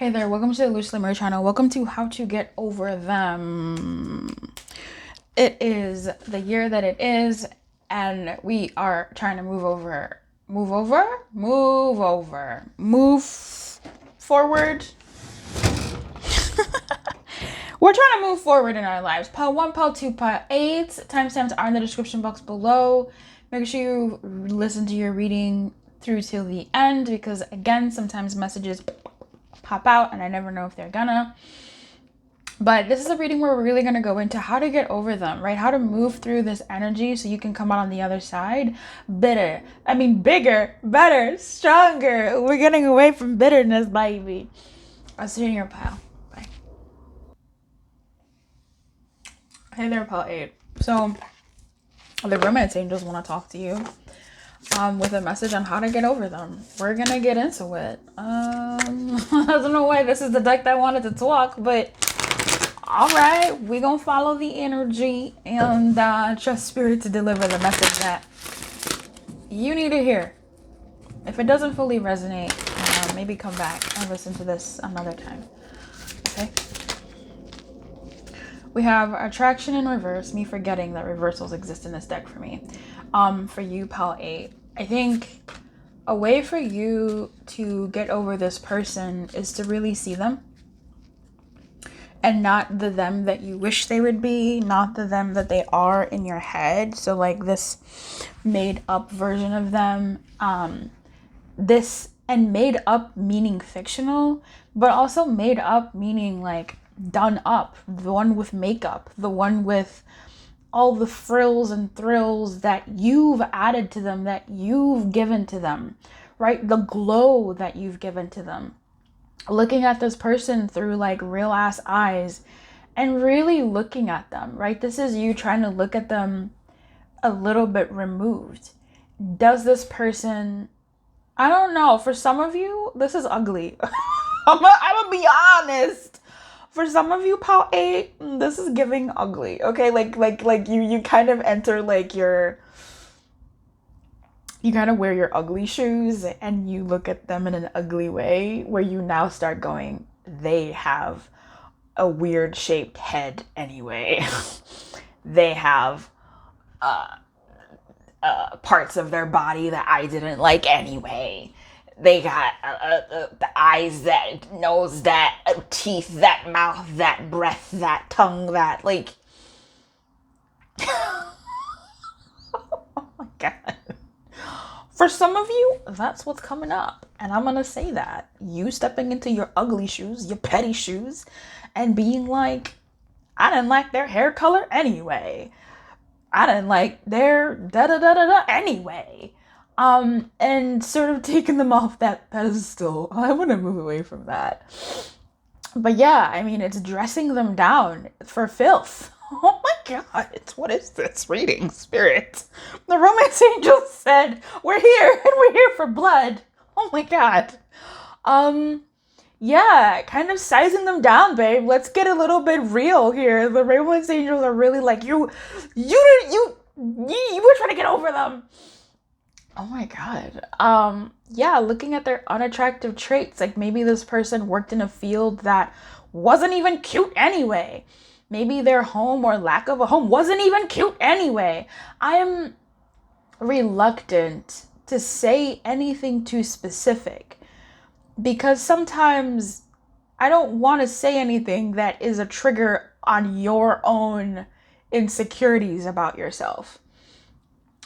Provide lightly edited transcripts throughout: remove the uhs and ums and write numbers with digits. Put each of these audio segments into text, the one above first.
Hey there, welcome to the Lumiere channel. Welcome to How to Get Over Them. It is the year that it is, and we are trying to move forward. We're trying to move forward in our lives. Part 1, Part 2, Part 8. Timestamps are in the description box below. Make sure you listen to your reading through till the end, because again, sometimes messages pop out and I never know if they're gonna. But this is a reading where we're really gonna go into how to get over them, right? How to move through this energy so you can come out on the other side bigger, better, stronger. We're getting away from bitterness, baby. I'll see you in your pile. Bye. Hey there, pile 8. So the romance angels want to talk to you with a message on how to get over them. We're gonna get into it. I don't know why this is the deck that wanted to talk, but all right, we're gonna follow the energy and trust spirit to deliver the message that you need to hear. If it doesn't fully resonate, maybe come back and listen to this another time. Okay. We have attraction in reverse, me forgetting that reversals exist in this deck for me. For you, pal 8, I think a way for you to get over this person is to really see them. And not the them that you wish they would be, not the them that they are in your head. So like this made up version of them. And made up meaning fictional, but also made up meaning like done up, the one with makeup, the one with all the frills and thrills that you've added to them, that you've given to them, right? The glow that you've given to them. Looking at this person through like real ass eyes and really looking at them, right? This is you trying to look at them a little bit removed. Does this person, I don't know, for some of you, this is ugly. I'm gonna be honest. For some of you, pal 8, this is giving ugly. Okay, like you kind of enter like you kind of wear your ugly shoes and you look at them in an ugly way, where you now start going, they have a weird shaped head anyway. They have parts of their body that I didn't like anyway. They got the eyes, that nose, that teeth, that mouth, that breath, that tongue, that like. Oh my god. For some of you, that's what's coming up. And I'm gonna say that. You stepping into your ugly shoes, your petty shoes, and being like, I didn't like their hair color anyway. I didn't like their da-da-da-da-da anyway. And sort of taking them off that pedestal. I want to move away from that. But yeah, I mean, it's dressing them down for filth. Oh my god, what is this reading, spirit? The romance angel said, we're here and we're here for blood. Oh my god. Yeah, kind of sizing them down, babe. Let's get a little bit real here. The romance angels are really like, you were trying to get over them. Oh my god. Yeah, looking at their unattractive traits, like maybe this person worked in a field that wasn't even cute anyway. Maybe their home or lack of a home wasn't even cute anyway. I am reluctant to say anything too specific because sometimes I don't want to say anything that is a trigger on your own insecurities about yourself.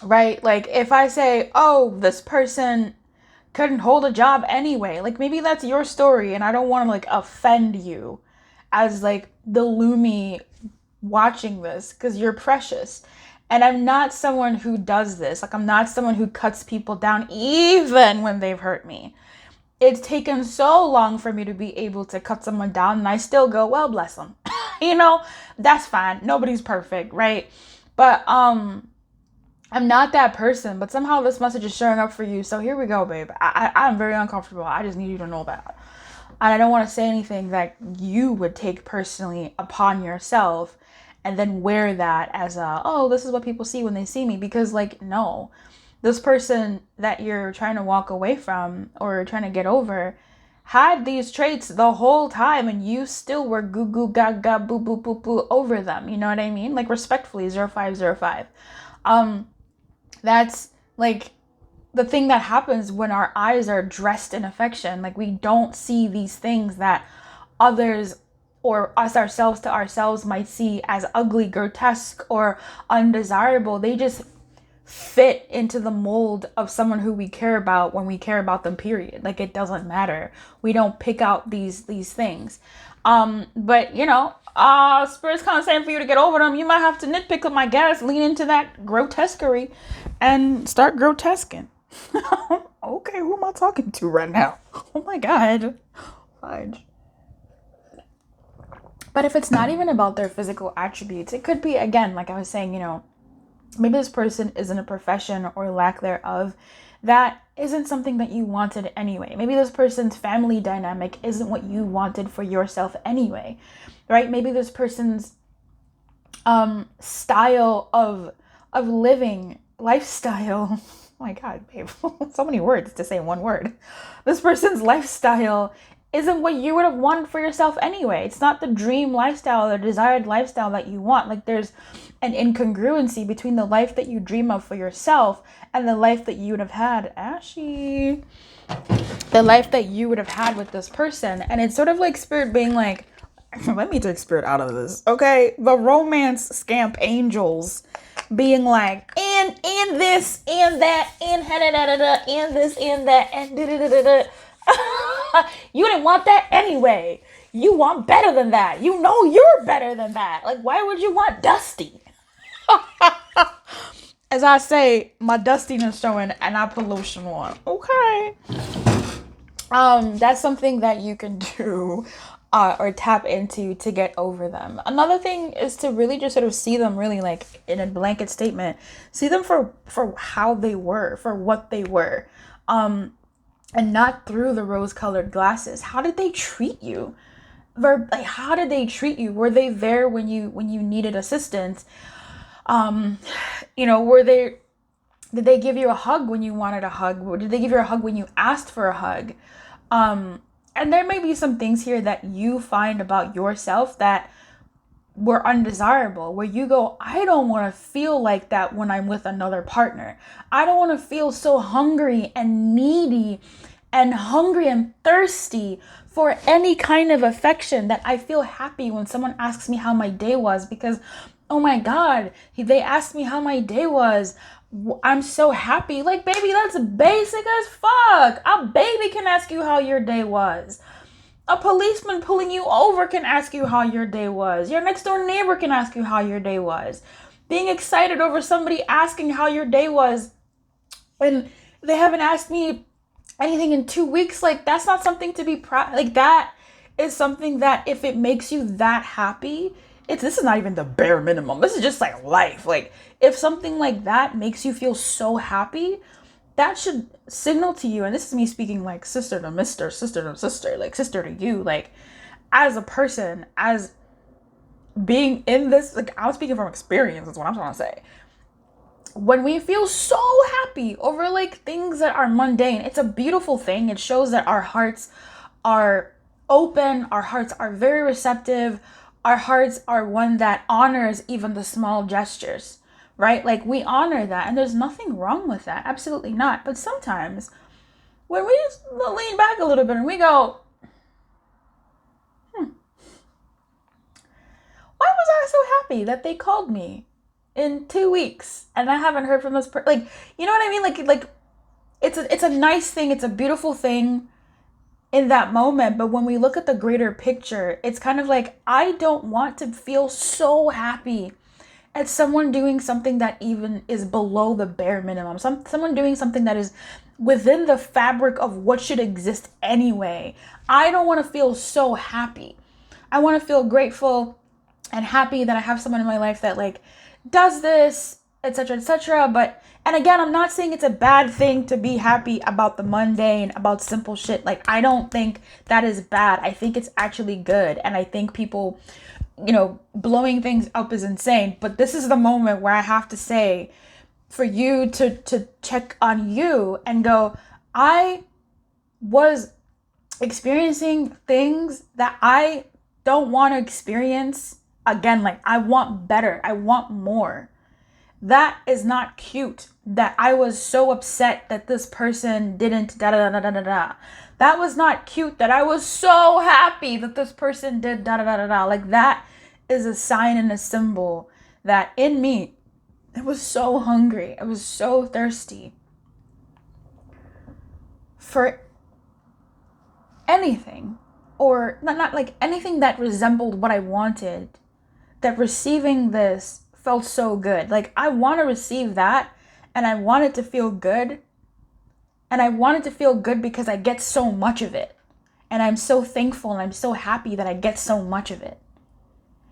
Right? Like if I say, oh, this person couldn't hold a job anyway, like maybe that's your story and I don't want to like offend you as like the Lumi watching this, because you're precious. And I'm not someone who does this. Like I'm not someone who cuts people down even when they've hurt me. It's taken so long for me to be able to cut someone down and I still go, well, bless them. You know, that's fine. Nobody's perfect, right? But I'm not that person, but somehow this message is showing up for you. So here we go, babe. I'm very uncomfortable. I just need you to know that. And I don't want to say anything that you would take personally upon yourself and then wear that as a, oh, this is what people see when they see me. Because like, no, this person that you're trying to walk away from or trying to get over had these traits the whole time and you still were goo goo gaga boo boo boo boo over them. You know what I mean? Like, respectfully, 0505. That's like the thing that happens when our eyes are dressed in affection. Like, we don't see these things that others or us ourselves to ourselves might see as ugly, grotesque, or undesirable. They just fit into the mold of someone who we care about when we care about them, period. Like, it doesn't matter. We don't pick out these things. But you know, Spirit's kind of saying for you to get over them, you might have to nitpick them, I guess, lean into that grotesquerie and start grotesquing. Okay, who am I talking to right now? Oh my God. Fudge. But if it's not even about their physical attributes, it could be, again, like I was saying, you know, maybe this person is in a profession or lack thereof that isn't something that you wanted anyway. Maybe this person's family dynamic isn't what you wanted for yourself anyway, right? Maybe this person's style of living, lifestyle. Oh my God, babe. So many words to say one word. This person's lifestyle isn't what you would have wanted for yourself anyway. It's not the dream lifestyle or desired lifestyle that you want. Like, there's an incongruency between the life that you dream of for yourself and the life that you would have had, Ashy. The life that you would have had with this person. And it's sort of like Spirit being like, let me take Spirit out of this, okay? The romance scamp angels being like, and this, and that, and da-da-da-da-da, and this, and that, and da-da-da-da-da. You didn't want that anyway. You want better than that. You know you're better than that. Like, why would you want dusty? As I say, my dustiness showing and I pollution one. Okay. That's something that you can do or tap into to get over them. Another thing is to really just sort of see them really, like, in a blanket statement. See them for how they were, for what they were. And not through the rose-colored glasses. How did they treat you? Like, how did they treat you? Were they there when you needed assistance? You know, did they give you a hug when you wanted a hug? Or did they give you a hug when you asked for a hug? And there may be some things here that you find about yourself that were undesirable, where you go, I don't want to feel like that when I'm with another partner. I don't want to feel so hungry and needy and hungry and thirsty for any kind of affection that I feel happy when someone asks me how my day was, because, oh my God, they asked me how my day was. I'm so happy. Like, baby, that's basic as fuck. A baby can ask you how your day was. A policeman pulling you over can ask you how your day was. Your next door neighbor can ask you how your day was. Being excited over somebody asking how your day was when they haven't asked me anything in 2 weeks, like, that's not something to be proud. Like, that is something that if it makes you that happy, this is not even the bare minimum. This is just like life. Like, if something like that makes you feel so happy, that should signal to you, and this is me speaking like sister to mister, sister to sister, like sister to you, like, as a person, as being in this, like, I'm speaking from experience, is what I'm trying to say. When we feel so happy over, like, things that are mundane, it's a beautiful thing. It shows that our hearts are open, our hearts are very receptive, our hearts are one that honors even the small gestures. Right? Like, we honor that, and there's nothing wrong with that. Absolutely not. But sometimes when we just lean back a little bit and we go, why was I so happy that they called me in 2 weeks and I haven't heard from this person? Like, you know what I mean? Like it's a nice thing. It's a beautiful thing in that moment. But when we look at the greater picture, it's kind of like, I don't want to feel so happy at someone doing something that even is below the bare minimum. Someone doing something that is within the fabric of what should exist anyway. I don't want to feel so happy. I want to feel grateful and happy that I have someone in my life that, like, does this, etc., etc. But, and again, I'm not saying it's a bad thing to be happy about the mundane, about simple shit. Like, I don't think that is bad. I think it's actually good. And I think people, you know, blowing things up is insane. But this is the moment where I have to say, for you to check on you and go, I was experiencing things that I don't want to experience again. Like, I want better, I want more. That is not cute. That I was so upset that this person didn't da da da da da da. That was not cute. That I was so happy that this person did da da da da da. Like, that is a sign and a symbol that in me, I was so hungry. I was so thirsty for anything, or not like anything that resembled what I wanted. That receiving this felt so good. Like, I want to receive that, and I want it to feel good. And I want it to feel good because I get so much of it. And I'm so thankful and I'm so happy that I get so much of it.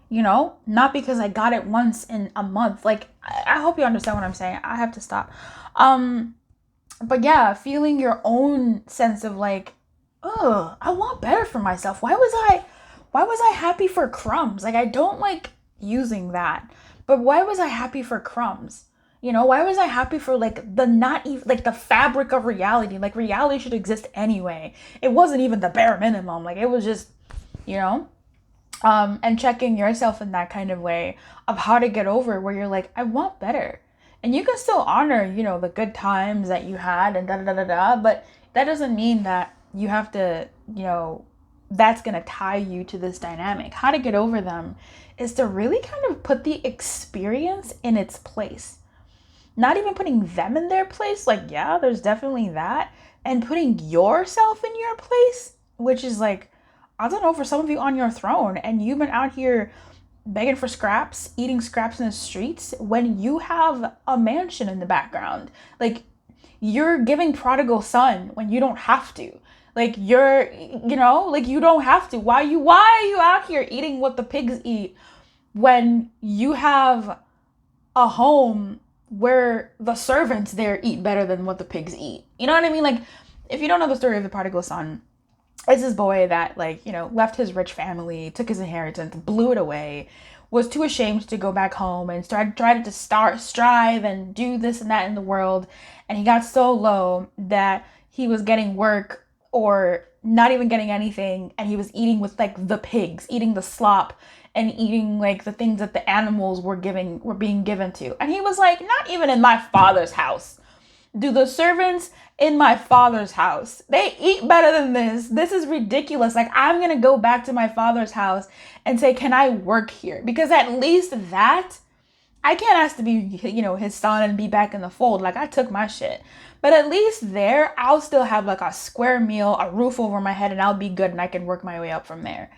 You know, not because I got it once in a month. Like, I hope you understand what I'm saying. I have to stop. But yeah, feeling your own sense of like, oh, I want better for myself. Why was I happy for crumbs? Like, I don't like using that. But why was I happy for crumbs? You know, why was I happy for like the not even like the fabric of reality? Like, reality should exist anyway. It wasn't even the bare minimum. Like, it was just, you know, and checking yourself in that kind of way of how to get over where you're like, I want better. And you can still honor, you know, the good times that you had and da da da da da, but that doesn't mean that you have to, you know, that's going to tie you to this dynamic. How to get over them is to really kind of put the experience in its place. Not even putting them in their place, like, yeah, there's definitely that, and putting yourself in your place, which is like, I don't know, for some of you on your throne, and you've been out here begging for scraps, eating scraps in the streets, when you have a mansion in the background. Like, you're giving prodigal son when you don't have to. Like, you're, you know, like, you don't have to. Why are you out here eating what the pigs eat when you have a home where the servants there eat better than what the pigs eat? You know what I mean? Like, if you don't know the story of the prodigal son, it's this boy that, like, you know, left his rich family, took his inheritance, blew it away, was too ashamed to go back home, and tried to strive and do this and that in the world. And he got so low that he was getting work or not even getting anything, and he was eating with like the pigs, eating the slop and eating like the things that the animals were being given to. And he was like, not even in my father's house do the servants in my father's house, they eat better than this. This is ridiculous. Like, I'm going to go back to my father's house and say, can I work here? Because at least that, I can't ask to be, you know, his son and be back in the fold. Like, I took my shit. But at least there, I'll still have like a square meal, a roof over my head, and I'll be good and I can work my way up from there.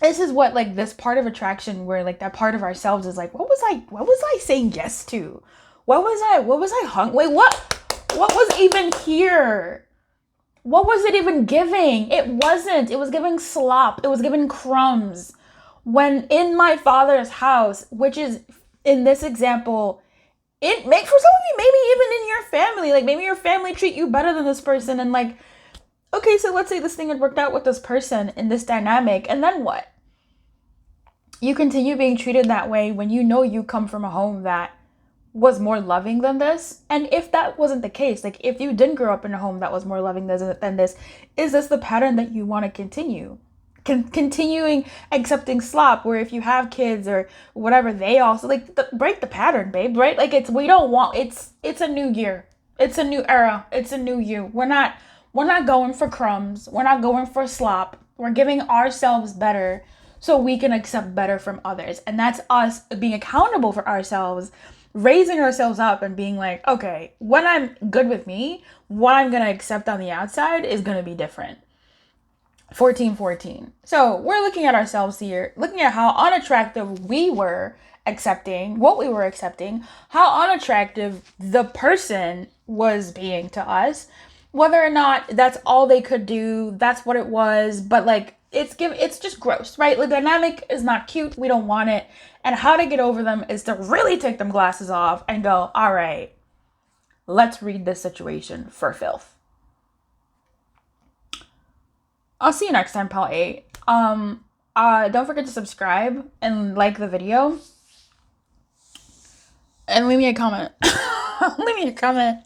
This is what, like, this part of attraction where like that part of ourselves is like, what was I saying yes to? What was I hungry? Wait, what was even here? What was it even giving? It wasn't. It was giving slop. It was giving crumbs. When in my father's house, which is in this example, it makes for some of you, maybe even in your family, like maybe your family treat you better than this person, and like, okay, so let's say this thing had worked out with this person in this dynamic, and then what? You continue being treated that way when you know you come from a home that was more loving than this. And if that wasn't the case, like if you didn't grow up in a home that was more loving than this, is this the pattern that you want to continue? Continuing accepting slop, where if you have kids or whatever, they also like break the pattern, babe, right? Like, it's, we don't want, it's a new year, it's a new era, it's a new you. We're not going for crumbs, we're not going for slop, we're giving ourselves better so we can accept better from others. And that's us being accountable for ourselves, raising ourselves up and being like, okay, when I'm good with me, what I'm going to accept on the outside is going to be different. 1414. So we're looking at ourselves here, looking at how unattractive we were accepting, what we were accepting, how unattractive the person was being to us, whether or not that's all they could do, that's what it was, but like, it's just gross, right? The dynamic is not cute. We don't want it. And how to get over them is to really take them glasses off and go, all right, let's read this situation for filth. I'll see you next time, pal 8. Don't forget to subscribe and like the video. And leave me a comment. Leave me a comment.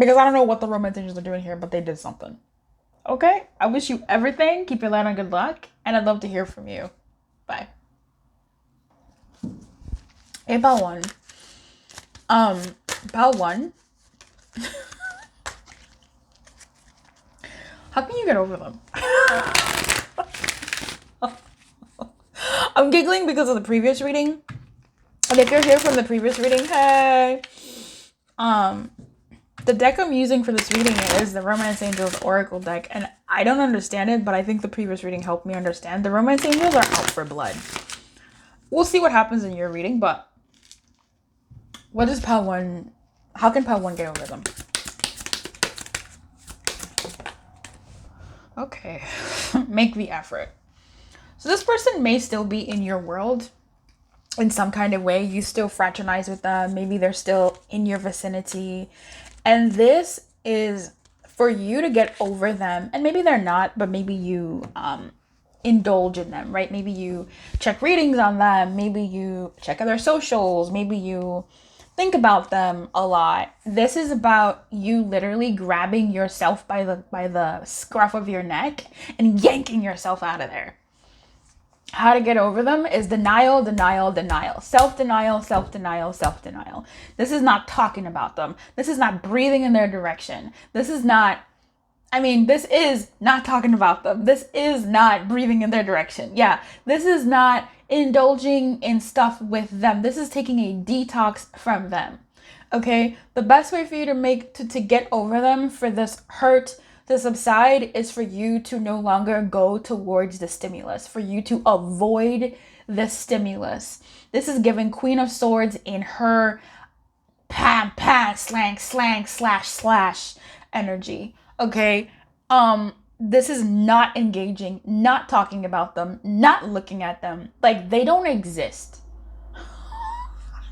Because I don't know what the romance angels are doing here, but they did something. Okay? I wish you everything. Keep your light on, good luck. And I'd love to hear from you. Bye. Hey, Pal 1. Pal 1. How can you get over them? I'm giggling because of the previous reading. And if you're here from the previous reading, hey. The deck I'm using for this reading is the Romance Angels Oracle deck, and I don't understand it, but I think the previous reading helped me understand. The Romance Angels are out for blood. We'll see what happens in your reading, but what is Pal 1? How can Pal 1 get over them? Okay. Make the effort. So this person may still be in your world in some kind of way. You still fraternize with them. Maybe they're still in your vicinity. And this is for you to get over them. And maybe they're not, but maybe you indulge in them, right? Maybe you check readings on them. Maybe you check out their socials. Maybe you think about them a lot. This is about you literally grabbing yourself by the scruff of your neck and yanking yourself out of there. How to get over them is denial, denial, denial. Self-denial, self-denial, self-denial. This is not talking about them. This is not breathing in their direction. This is not talking about them. This is not breathing in their direction. Yeah, this is not indulging in stuff with them. This is taking a detox from them. Okay? The best way for you to get over them, for this hurt to subside, is for you to no longer go towards the stimulus, for you to avoid the stimulus. This is giving Queen of Swords in her pam, pam, slang, slash energy. Okay? This is not engaging, not talking about them, not looking at them. Like, they don't exist.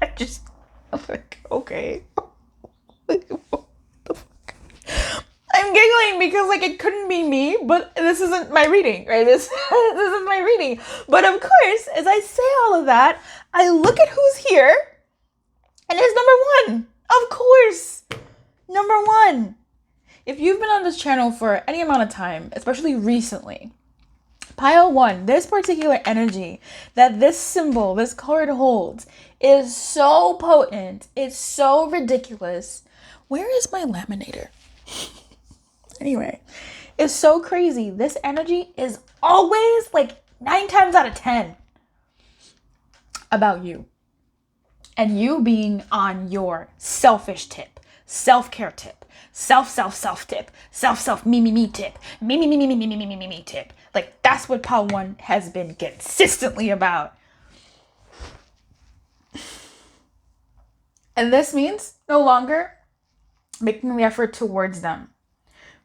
I'm like, okay. I'm giggling because, like, it couldn't be me, but this isn't my reading, right? This isn't my reading. But of course, as I say all of that, I look at who's here, and it's number 1. Of course. Number 1. If you've been on this channel for any amount of time, especially recently, Pile 1, this particular energy that this symbol, this card holds, is so potent. It's so ridiculous. Where is my laminator? Anyway, it's so crazy. This energy is always, like, 9 times out of 10 about you. And you being on your selfish tip, self-care tip, self tip, me tip, me tip. Like, that's what Pile 1 has been consistently about. And this means no longer making the effort towards them.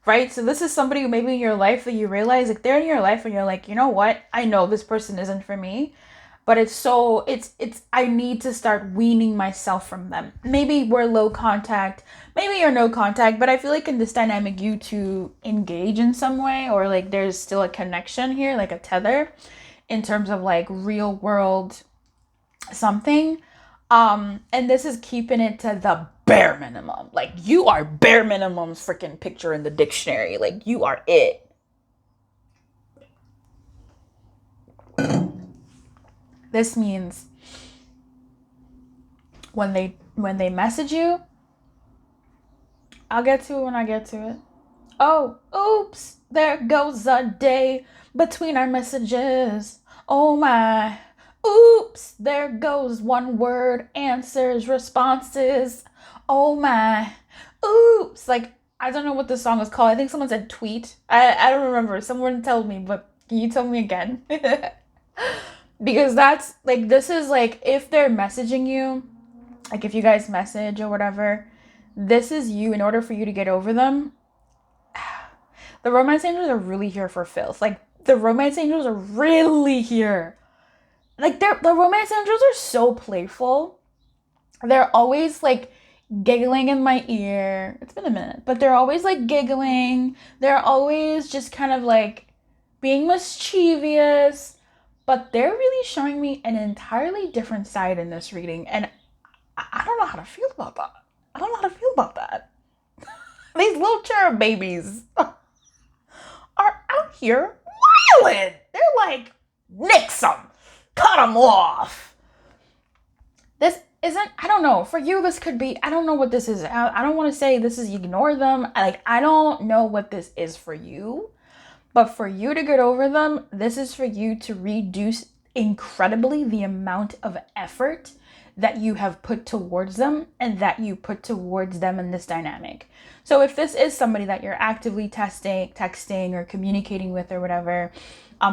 Right? So this is somebody who maybe in your life that you realize, like, they're in your life and you're like, you know what? I know this person isn't for me, but I need to start weaning myself from them. Maybe we're low contact, maybe you're no contact, but I feel like in this dynamic, you two engage in some way, or like there's still a connection here, like a tether in terms of like real world something. And this is keeping it to the bare minimum. Like, you are bare minimum's freaking picture in the dictionary. Like, you are it. This means when they message you, I'll get to it when I get to it. Oh, oops, there goes a day between our messages. Oh my. Oops, there goes one word, answers, responses. Oh my. Oops. Like, I don't know what the song is called. I think someone said tweet. I don't remember. Someone told me, but can you tell me again? Because that's, like, this is, like, if they're messaging you, like, if you guys message or whatever, this is you, in order for you to get over them. The romance angels are really here for filth. Like, the romance angels are really here. Like, the romance angels are so playful. They're always, like, giggling in my ear. It's been a minute. But they're always, like, giggling. They're always just kind of, like, being mischievous. But they're really showing me an entirely different side in this reading. And I don't know how to feel about that. I don't know how to feel about that. These little cherub babies are out here wilding. They're like, nix them, cut them off. This isn't, I don't know, for you this could be, I don't know what this is. I don't want to say this is ignore them. I don't know what this is for you. But for you to get over them, this is for you to reduce incredibly the amount of effort that you have put towards them and that you put towards them in this dynamic. So if this is somebody that you're actively texting or communicating with or whatever,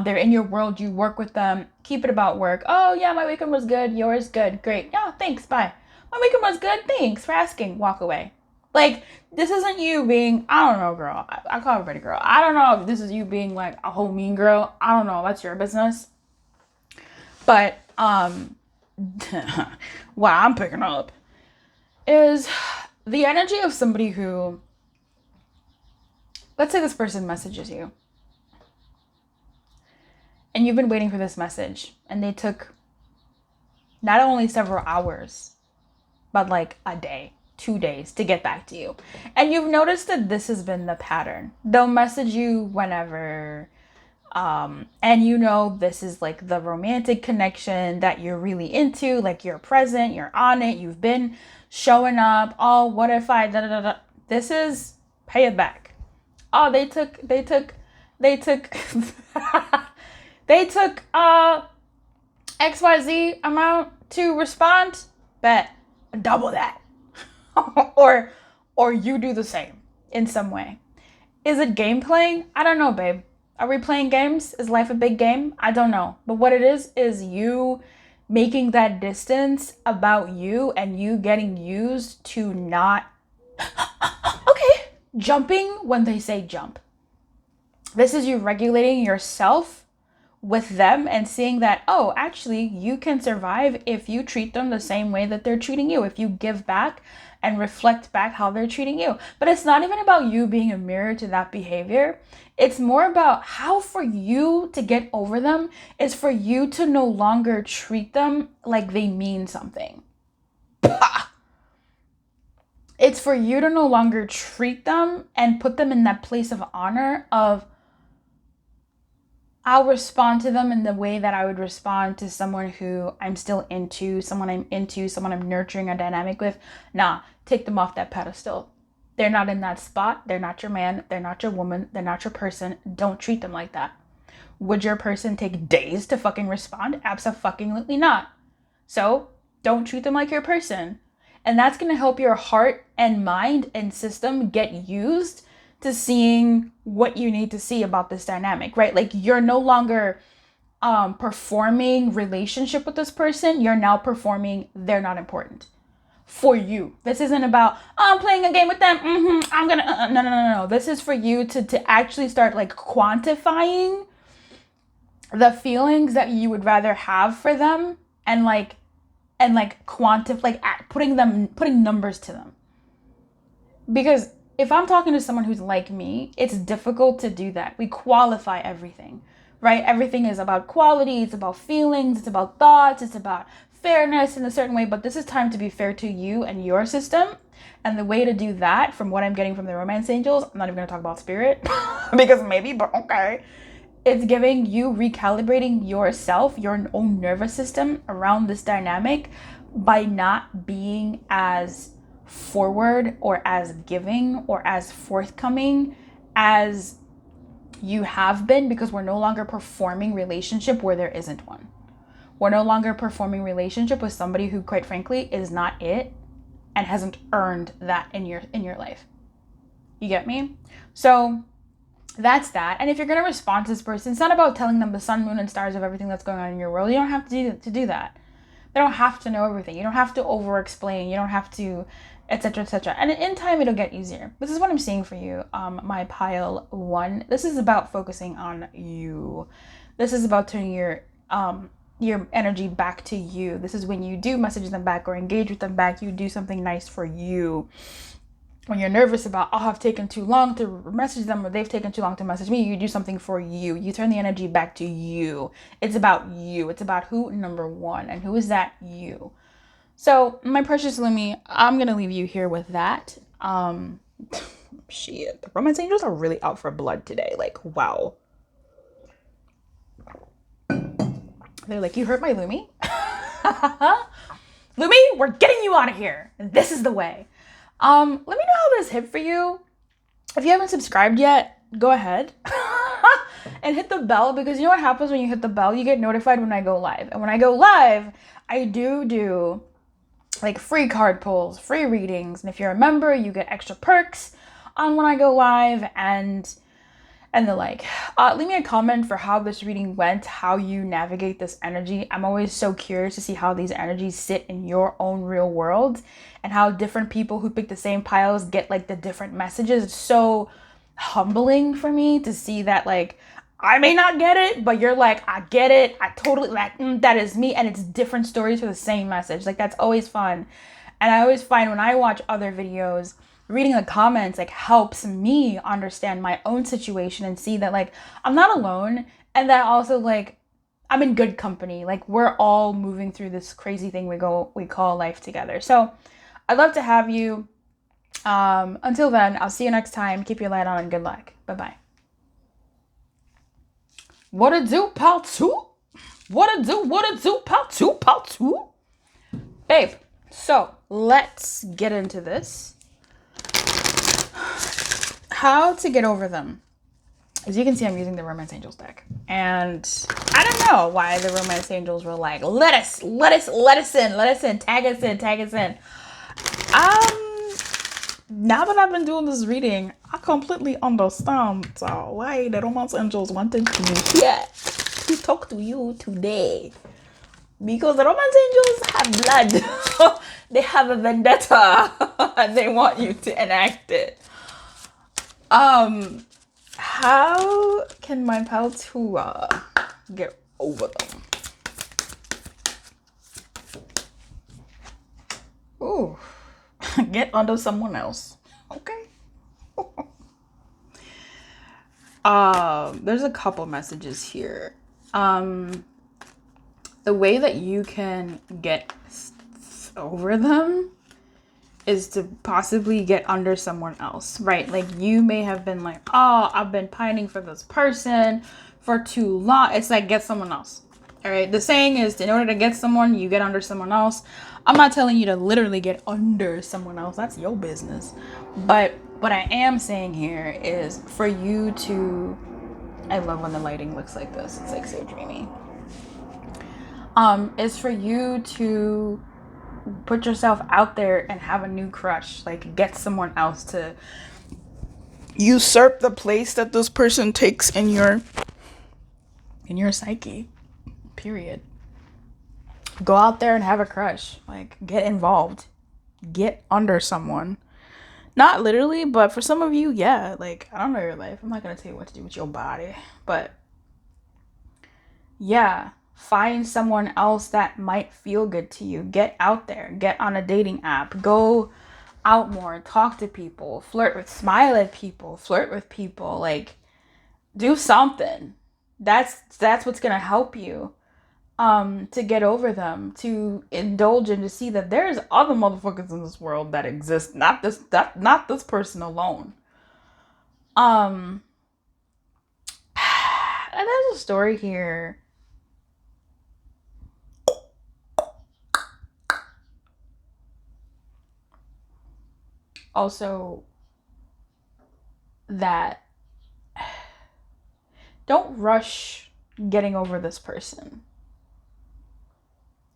they're in your world, you work with them, keep it about work. Oh yeah, my weekend was good. Yours good. Great. Yeah, thanks. Bye. My weekend was good. Thanks for asking. Walk away. Like, this isn't you being, I don't know, girl. I call everybody girl. I don't know if this is you being like a whole mean girl. I don't know. That's your business. But what I'm picking up is the energy of somebody who, let's say this person messages you. And you've been waiting for this message. And they took not only several hours, but like a day. 2 days to get back to you. And you've noticed that this has been the pattern. They'll message you whenever, and you know this is like the romantic connection that you're really into, like you're present, you're on it, you've been showing up. Oh, what if I da da da da? This is pay it back. Oh, they took they took XYZ amount to respond. Bet double that. or you do the same in some way. Is it game playing? I don't know, babe. Are we playing games? Is life a big game? I don't know. But what it is you making that distance about you and you getting used to not, okay, jumping when they say jump. This is you regulating yourself with them and seeing that, oh, actually, you can survive if you treat them the same way that they're treating you. If you give back and reflect back how they're treating you. But it's not even about you being a mirror to that behavior. It's more about how for you to get over them is for you to no longer treat them like they mean something. It's for you to no longer treat them and put them in that place of honor of, I'll respond to them in the way that I would respond to someone who I'm still into, someone I'm nurturing a dynamic with. Nah, take them off that pedestal. They're not in that spot. They're not your man. They're not your woman. They're not your person. Don't treat them like that. Would your person take days to fucking respond? Abso-fucking-lutely not. So don't treat them like your person. And that's going to help your heart and mind and system get used to seeing what you need to see about this dynamic, right? Like you're no longer performing relationship with this person. You're now performing they're not important for you. This isn't about, oh, I'm playing a game with them. I'm gonna, no. This is for you to actually start like quantifying the feelings that you would rather have for them and putting numbers to them. Because if I'm talking to someone who's like me, it's difficult to do that. We qualify everything, right? Everything is about quality. It's about feelings. It's about thoughts. It's about fairness in a certain way. But this is time to be fair to you and your system. And the way to do that, from what I'm getting from the romance angels, I'm not even going to talk about spirit because maybe, but okay. It's giving you recalibrating yourself, your own nervous system around this dynamic by not being as forward or as giving or as forthcoming as you have been, because we're no longer performing relationship where there isn't one. We're no longer performing relationship with somebody who, quite frankly, is not it and hasn't earned that in your life. You get me? So that's that. And if you're going to respond to this person, it's not about telling them the sun, moon, and stars of everything that's going on in your world. You don't have to do that. They don't have to know everything. You don't have to over-explain. You don't have to, etc., etc. And in time, it'll get easier. This is what I'm seeing for you, my pile one. This is about focusing on you. This is about turning your energy back to you. This is when you do message them back or engage with them back, you do something nice for you. When you're nervous about, oh, I've taken too long to message them or they've taken too long to message me, you do something for you. You turn the energy back to you. It's about you. It's about who, number one, and who is that? You. So my precious Lumi, I'm going to leave you here with that. Shit, the romance angels are really out for blood today. Like, wow. They're like, you hurt my Lumi? Lumi, we're getting you out of here. And this is the way. Let me know how this hit for you. If you haven't subscribed yet, go ahead. And hit the bell, because you know what happens when you hit the bell? You get notified when I go live. And when I go live, I do like free card pulls, free readings. And if you're a member, you get extra perks on when I go live and the like. Leave me a comment for how this reading went, how you navigate this energy. I'm always so curious to see how these energies sit in your own real world and how different people who pick the same piles get like the different messages. It's so humbling for me to see that, like, I may not get it, but you're like, I get it. I totally, like, that is me. And it's different stories for the same message. Like, that's always fun. And I always find when I watch other videos, reading the comments, like, helps me understand my own situation and see that, like, I'm not alone. And that also, like, I'm in good company. Like, we're all moving through this crazy thing we call life together. So I'd love to have you. Until then, I'll see you next time. Keep your light on and good luck. Bye-bye. What it do, pal two? What it do, pal two? Babe, so let's get into this. How to get over them. As you can see, I'm using the Romance Angels deck. And I don't know why the Romance Angels were like, let us in, tag us in. Now that I've been doing this reading, I completely understand why the Romance Angels wanted to be here to talk to you today. Because the Romance Angels have blood. They have a vendetta. And they want you to enact it. How can my pal Tua get over them? Ooh. Get under someone else. Okay. There's a couple messages here. The way that you can get over them is to possibly get under someone else, right? Like, you may have been like, oh, I've been pining for this person for too long. It's like, get someone else. All right. The saying is, in order to get someone, you get under someone else. I'm not telling you to literally get under someone else. That's your business. But what I am saying here is for you to, I love when the lighting looks like this. It's like so dreamy. Is for you to put yourself out there and have a new crush. Like, get someone else to usurp the place that this person takes in your psyche. Period. Go out there and have a crush. Like, get involved. Get under someone. Not literally, but for some of you, yeah. Like, I don't know your life. I'm not going to tell you what to do with your body. But, yeah. Find someone else that might feel good to you. Get out there. Get on a dating app. Go out more. Talk to people. Smile at people. Flirt with people. Like, do something. That's what's going to help you. To get over them, to indulge and to see that there's other motherfuckers in this world that exist, not this person alone. And there's a story here. Also, that don't rush getting over this person.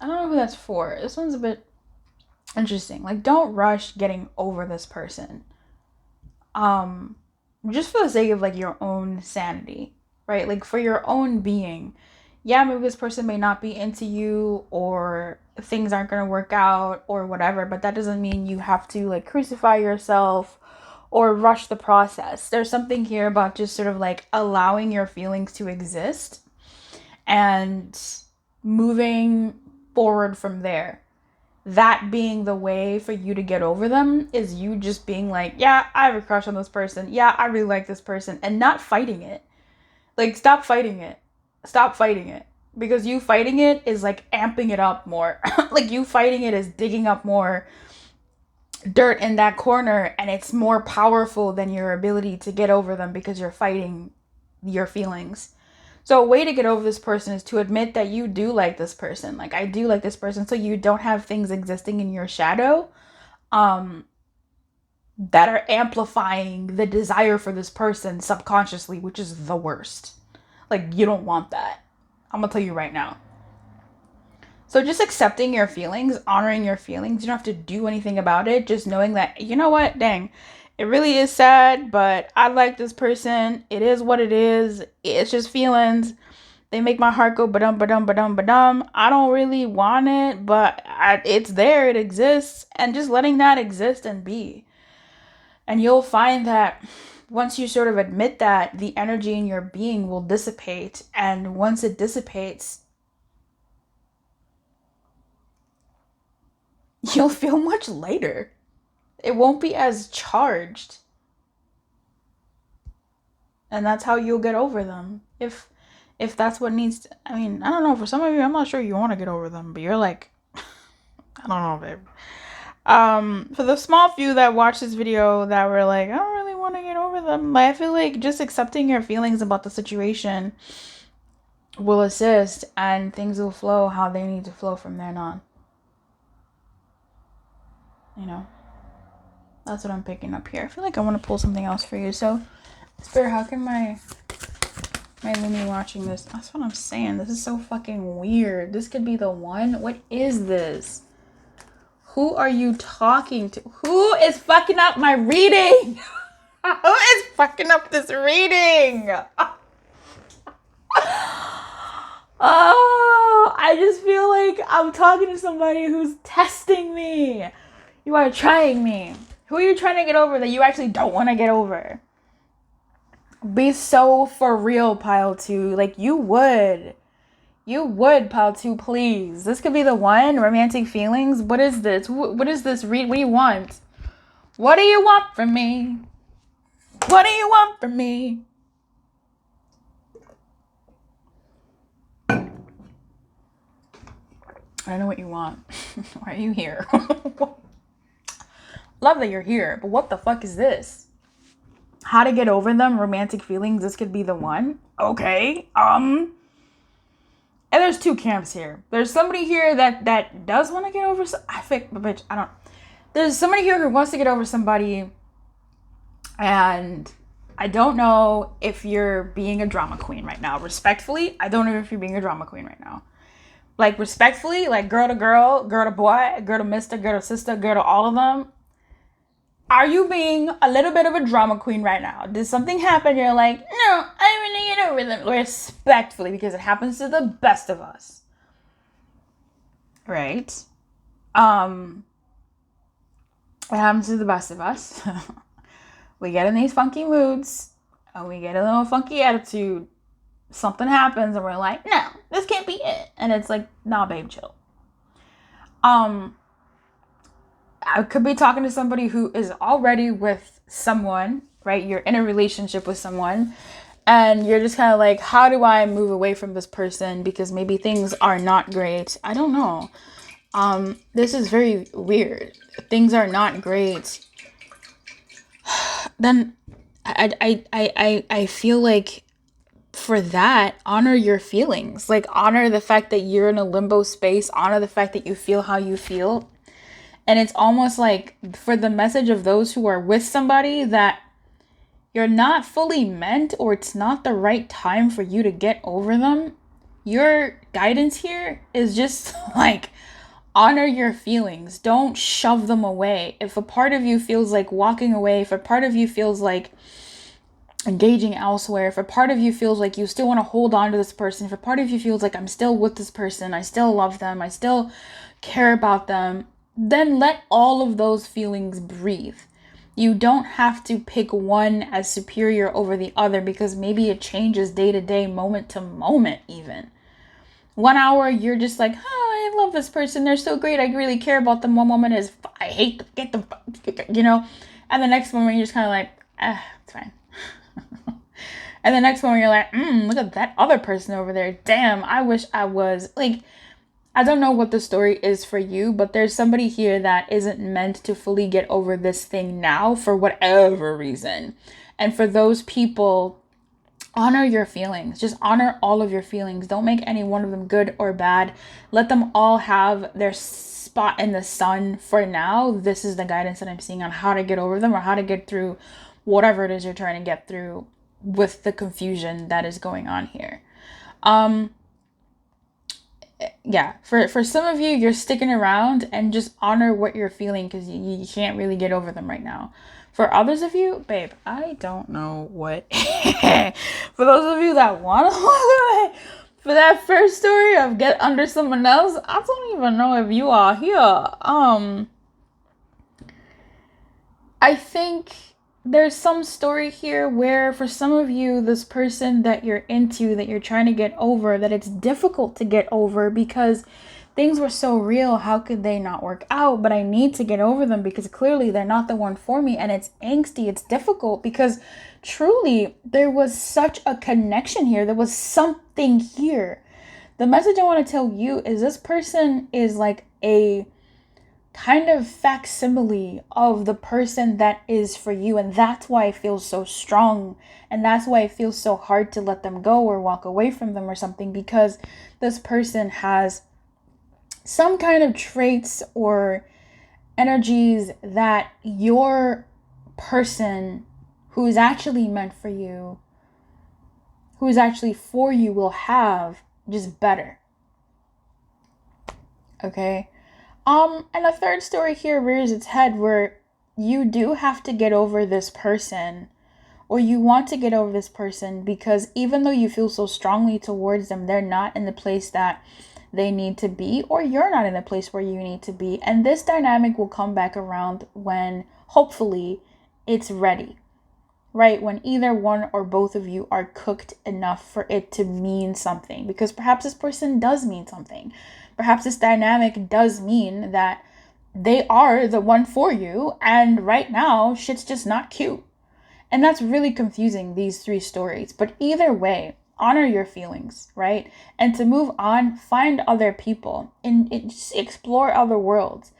I don't know who that's for. This one's a bit interesting. Like, don't rush getting over this person. Just for the sake of, like, your own sanity, right? Like, for your own being. Yeah, maybe this person may not be into you, or things aren't going to work out, or whatever, but that doesn't mean you have to, like, crucify yourself or rush the process. There's something here about just sort of, like, allowing your feelings to exist and moving forward from there. That being the way for you to get over them is you just being like, yeah, I have a crush on this person. Yeah, I really like this person, and not fighting it. Like, stop fighting it. Because you fighting it is like amping it up more. Like, you fighting it is digging up more dirt in that corner, and it's more powerful than your ability to get over them because you're fighting your feelings. So a way to get over this person is to admit that you do like this person. Like, I do like this person, so you don't have things existing in your shadow that are amplifying the desire for this person subconsciously, which is the worst. Like, you don't want that. I'm gonna tell you right now. So just accepting your feelings, honoring your feelings, you don't have to do anything about it. Just knowing that, you know what, dang, it really is sad, but I like this person. It is what it is. It's just feelings. They make my heart go ba-dum, ba-dum, ba-dum, ba-dum. I don't really want it, but it's there. It exists. And just letting that exist and be. And you'll find that once you sort of admit that, the energy in your being will dissipate. And once it dissipates, you'll feel much lighter. It won't be as charged. And that's how you'll get over them. If that's what needs to, I mean, I don't know, for some of you, I'm not sure you want to get over them, but you're like, I don't know, babe. For the small few that watched this video that were like, I don't really want to get over them, I feel like just accepting your feelings about the situation will assist, and things will flow how they need to flow from there on. You know, that's what I'm picking up here. I feel like I want to pull something else for you. So, Spirit, how can my Lumiere watching this? That's what I'm saying. This is so fucking weird. This could be the one. What is this? Who are you talking to? Who is fucking up my reading? Who is fucking up this reading? Oh, I just feel like I'm talking to somebody who's testing me. You are trying me. Who are you trying to get over that you actually don't want to get over? Be so for real, pile 2. Like, you would. You would, pile 2, please. This could be the one. Romantic feelings. What is this? What is this? Read. What do you want? What do you want from me? What do you want from me? I know what you want. Why are you here? Love that you're here, but what the fuck is this? How to get over them, romantic feelings. This could be the one. Okay. And there's two camps here. There's somebody here that does want to get over. There's somebody here who wants to get over somebody, and I don't know if you're being a drama queen right now. Respectfully, I don't know if you're being a drama queen right now. Like, respectfully, like girl to girl, girl to boy, girl to mister, girl to sister, girl to all of them. Are you being a little bit of a drama queen right now? Did something happen? You're like, no, I really get over them. Respectfully, because it happens to the best of us. Right? It happens to the best of us. We get in these funky moods, and we get a little funky attitude. Something happens, and we're like, no, this can't be it. And it's like, nah, babe, chill. I could be talking to somebody who is already with someone, right? You're in a relationship with someone, and you're just kind of like, how do I move away from this person? Because maybe things are not great. I don't know. This is very weird. Things are not great. Then I feel like for that, honor your feelings. Like, honor the fact that you're in a limbo space. Honor the fact that you feel how you feel. And it's almost like for the message of those who are with somebody that you're not fully meant, or it's not the right time for you to get over them. Your guidance here is just like, honor your feelings. Don't shove them away. If a part of you feels like walking away, if a part of you feels like engaging elsewhere, if a part of you feels like you still want to hold on to this person, if a part of you feels like I'm still with this person, I still love them, I still care about them, then let all of those feelings breathe. You don't have to pick one as superior over the other, because maybe it changes day to day, moment to moment even. 1 hour, you're just like, oh, I love this person, they're so great, I really care about them. One moment is, I hate them, get them, you know? And the next moment, you're just kind of like, it's fine. And the next moment, you're like, look at that other person over there. Damn, I wish I was. Like, I don't know what the story is for you, but there's somebody here that isn't meant to fully get over this thing now for whatever reason. And for those people, honor your feelings. Just honor all of your feelings. Don't make any one of them good or bad. Let them all have their spot in the sun for now. This is the guidance that I'm seeing on how to get over them or how to get through whatever it is you're trying to get through with the confusion that is going on here. Yeah, for some of you, you're sticking around and just honor what you're feeling because you can't really get over them right now. For others of you, babe, I don't know what. For those of you that want to walk away, for that first story of get under someone else, I don't even know if you are here. I think there's some story here where for some of you, this person that you're into, that you're trying to get over, that it's difficult to get over because things were so real. How could they not work out? But I need to get over them because clearly they're not the one for me. And it's angsty. It's difficult because truly there was such a connection here. There was something here. The message I want to tell you is this person is like a kind of facsimile of the person that is for you. And that's why it feels so strong. And that's why it feels so hard to let them go or walk away from them or something, because this person has some kind of traits or energies that your person who is actually meant for you, who is actually for you, will have, just better. Okay? And a third story here rears its head where you do have to get over this person, or you want to get over this person, because even though you feel so strongly towards them, they're not in the place that they need to be, or you're not in the place where you need to be. And this dynamic will come back around when hopefully it's ready, right? When either one or both of you are cooked enough for it to mean something, because perhaps this person does mean something. Perhaps this dynamic does mean that they are the one for you, and right now shit's just not cute. And that's really confusing, these three stories. But either way, honor your feelings, right? And to move on, find other people and just explore other worlds.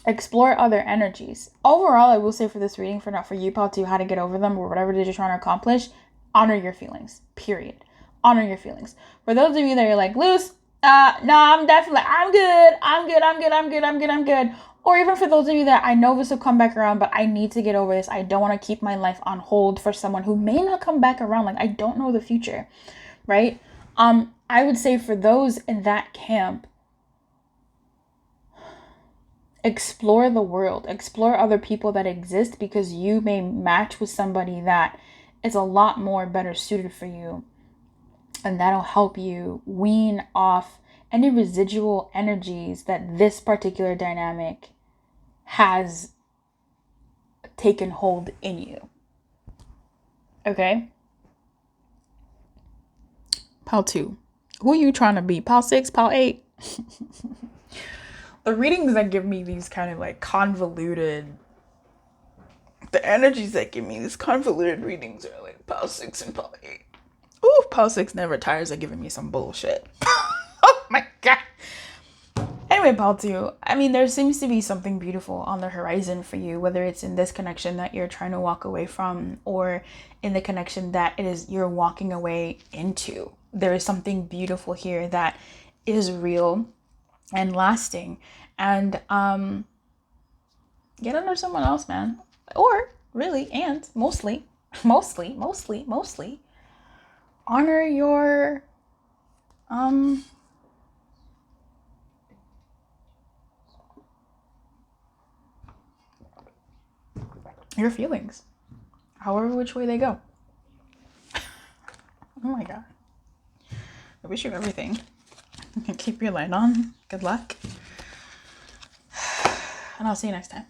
Explore other energies. Overall, I will say for this reading, for not for you, Paul, to how to get over them or whatever it is you're trying to accomplish, honor your feelings, period. Honor your feelings. For those of you that are like, Luce, no, I'm good. Or even for those of you that I know this will come back around, but I need to get over this. I don't want to keep my life on hold for someone who may not come back around. Like, I don't know the future, right? I would say for those in that camp, explore the world, explore other people that exist, because you may match with somebody that is a lot more better suited for you. And that'll help you wean off any residual energies that this particular dynamic has taken hold in you. Okay? Pal 2. Who are you trying to be? Pal 6? Pal 8? The readings that give me these kind of like convoluted... The energies that give me these convoluted readings are like Pal 6 and Pal 8. Ooh, Pal 6 never tires of giving me some bullshit. Oh my god. Anyway, Pal 2, I mean, there seems to be something beautiful on the horizon for you, whether it's in this connection that you're trying to walk away from or in the connection that it is you're walking away into. There is something beautiful here that is real and lasting. And get under someone else, man. Or really, and mostly, honor your feelings, however which way they go. Oh my god. I wish you everything. Keep your light on. Good luck. And I'll see you next time.